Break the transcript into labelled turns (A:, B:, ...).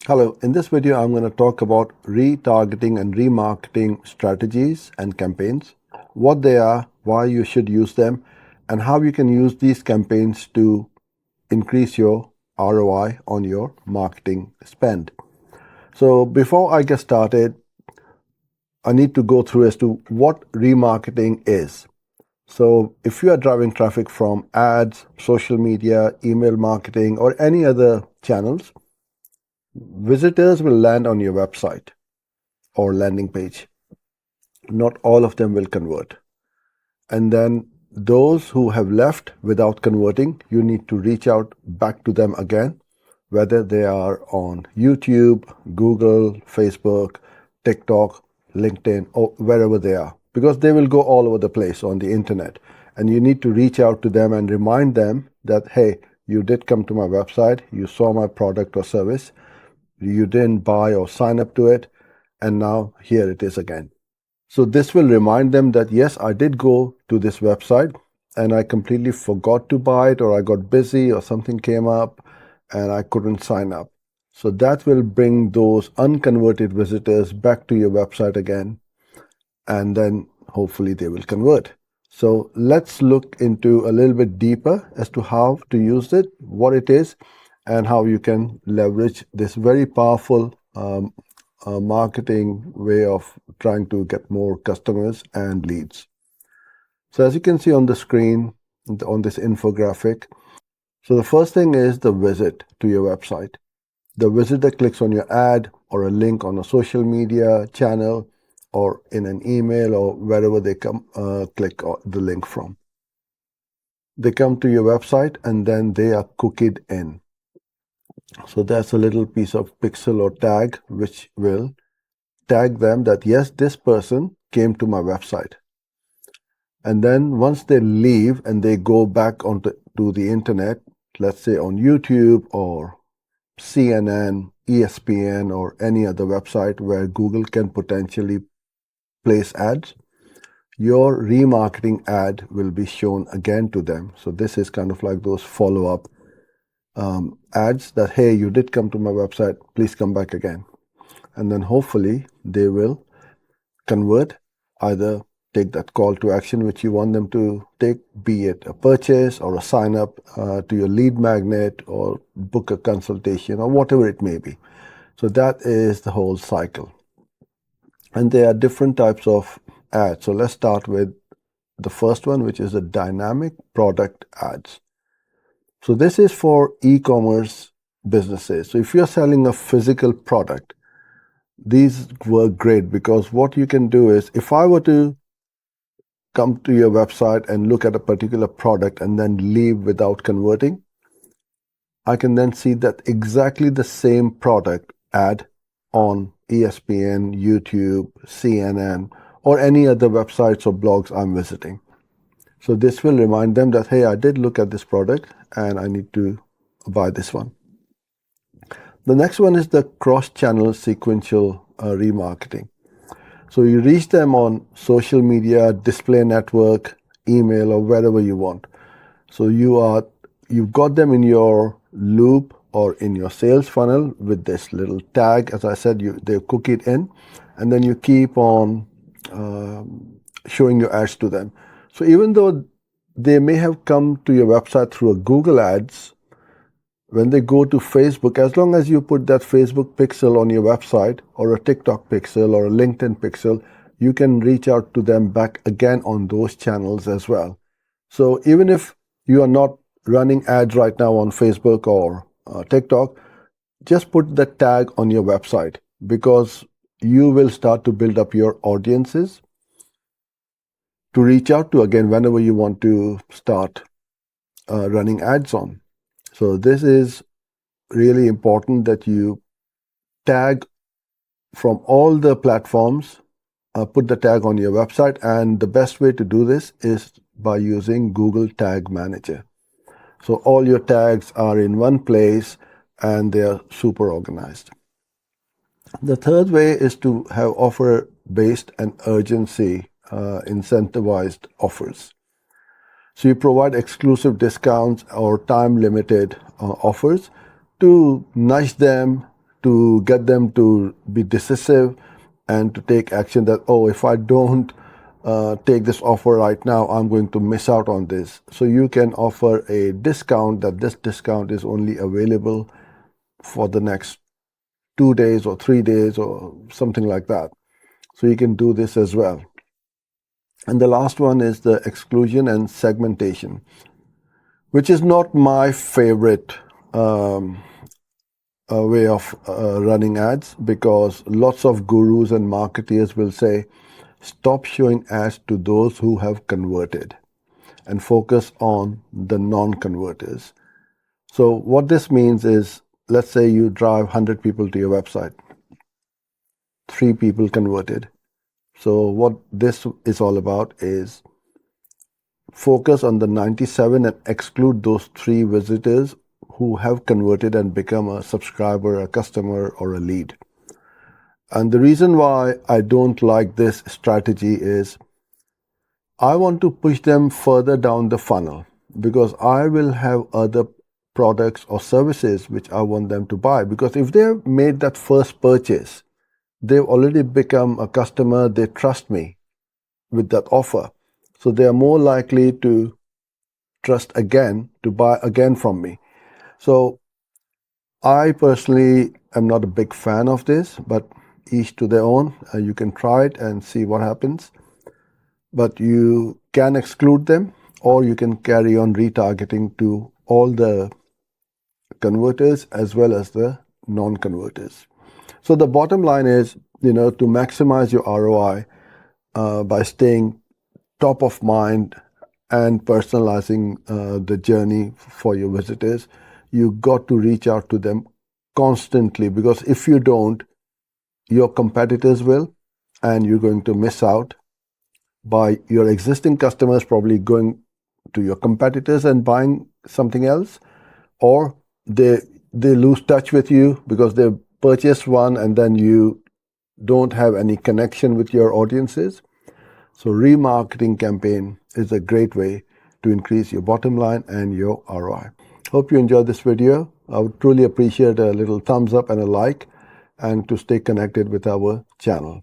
A: Hello, in this video I'm going to talk about retargeting and remarketing strategies and campaigns, what they are, why you should use them, and how you can use these campaigns to increase your ROI on your marketing spend. So before I get started, I need to go through as to what remarketing is. So if you are driving traffic from ads, social media, email marketing, or any other channels, visitors will land on your website or landing page. Not all of them will convert. And then those who have left without converting, you need to reach out back to them again, whether they are on YouTube, Google, Facebook, TikTok, LinkedIn, or wherever they are, because they will go all over the place on the internet. And you need to reach out to them and remind them that, hey, you did come to my website, you saw my product or service, you didn't buy or sign up to it, and now here it is again. So this will remind them that, yes, I did go to this website and I completely forgot to buy it, or I got busy or something came up and I couldn't sign up. So that will bring those unconverted visitors back to your website again, and then hopefully they will convert. So let's look into a little bit deeper as to how to use it, what it is, and how you can leverage this very powerful marketing way of trying to get more customers and leads. So as you can see on the screen, on this infographic, so the first thing is the visit to your website. The visitor clicks on your ad or a link on a social media channel or in an email or wherever they come click the link from. They come to your website and then they are cookied in. So that's a little piece of pixel or tag which will tag them that, yes, this person came to my website. And then once they leave and they go back onto the internet, let's say on YouTube or CNN, ESPN, or any other website where Google can potentially place ads, your remarketing ad will be shown again to them. So this is kind of like those follow-up ads that, hey, you did come to my website, please come back again. And then hopefully they will convert, either take that call to action which you want them to take, be it a purchase or a sign up to your lead magnet or book a consultation or whatever it may be. So that is the whole cycle. And there are different types of ads. So let's start with the first one, which is the dynamic product ads. So this is for e-commerce businesses. So if you're selling a physical product, these work great, because what you can do is, if I were to come to your website and look at a particular product and then leave without converting, I can then see that exactly the same product ad on ESPN, YouTube, CNN, or any other websites or blogs I'm visiting. So this will remind them that, hey, I did look at this product and I need to buy this one. The next one is the cross-channel sequential remarketing. So you reach them on social media, display network, email, or wherever you want. So you've got them in your loop or in your sales funnel with this little tag. As I said, they cook it in, and then you keep on showing your ads to them. So even though they may have come to your website through a Google Ads, when they go to Facebook, as long as you put that Facebook pixel on your website, or a TikTok pixel or a LinkedIn pixel, you can reach out to them back again on those channels as well. So even if you are not running ads right now on Facebook or TikTok, just put the tag on your website, because you will start to build up your audiences to reach out to again whenever you want to start running ads on. So this is really important that you tag from all the platforms, put the tag on your website, and the best way to do this is by using Google Tag Manager. So all your tags are in one place and they are super organized. The third way is to have offer-based and urgency incentivized offers. So you provide exclusive discounts or time-limited offers to nudge them to get them to be decisive and to take action that, oh, if I don't take this offer right now, I'm going to miss out on this. So you can offer a discount, that this discount is only available for the next 2 days or 3 days or something like that. So you can do this as well. And the last one is the exclusion and segmentation, which is not my favorite way of running ads, because lots of gurus and marketeers will say, stop showing ads to those who have converted and focus on the non-converters. So what this means is, let's say you drive 100 people to your website, 3 people converted. So what this is all about is focus on the 97 and exclude those 3 visitors who have converted and become a subscriber, a customer, or a lead. And the reason why I don't like this strategy is I want to push them further down the funnel, because I will have other products or services which I want them to buy. Because if they've made that first purchase, they've already become a customer, they trust me with that offer. So they are more likely to trust again, to buy again from me. So I personally am not a big fan of this, but each to their own. You can try it and see what happens. But you can exclude them, or you can carry on retargeting to all the converters as well as the non-converters. So the bottom line is, to maximize your ROI by staying top of mind and personalizing the journey for your visitors, you got to reach out to them constantly, because if you don't, your competitors will, and you're going to miss out by your existing customers probably going to your competitors and buying something else, or they lose touch with you because they purchased one and then you don't have any connection with your audiences. So remarketing campaign is a great way to increase your bottom line and your ROI. Hope you enjoyed this video. I would truly appreciate a little thumbs up and a like, and to stay connected with our channel.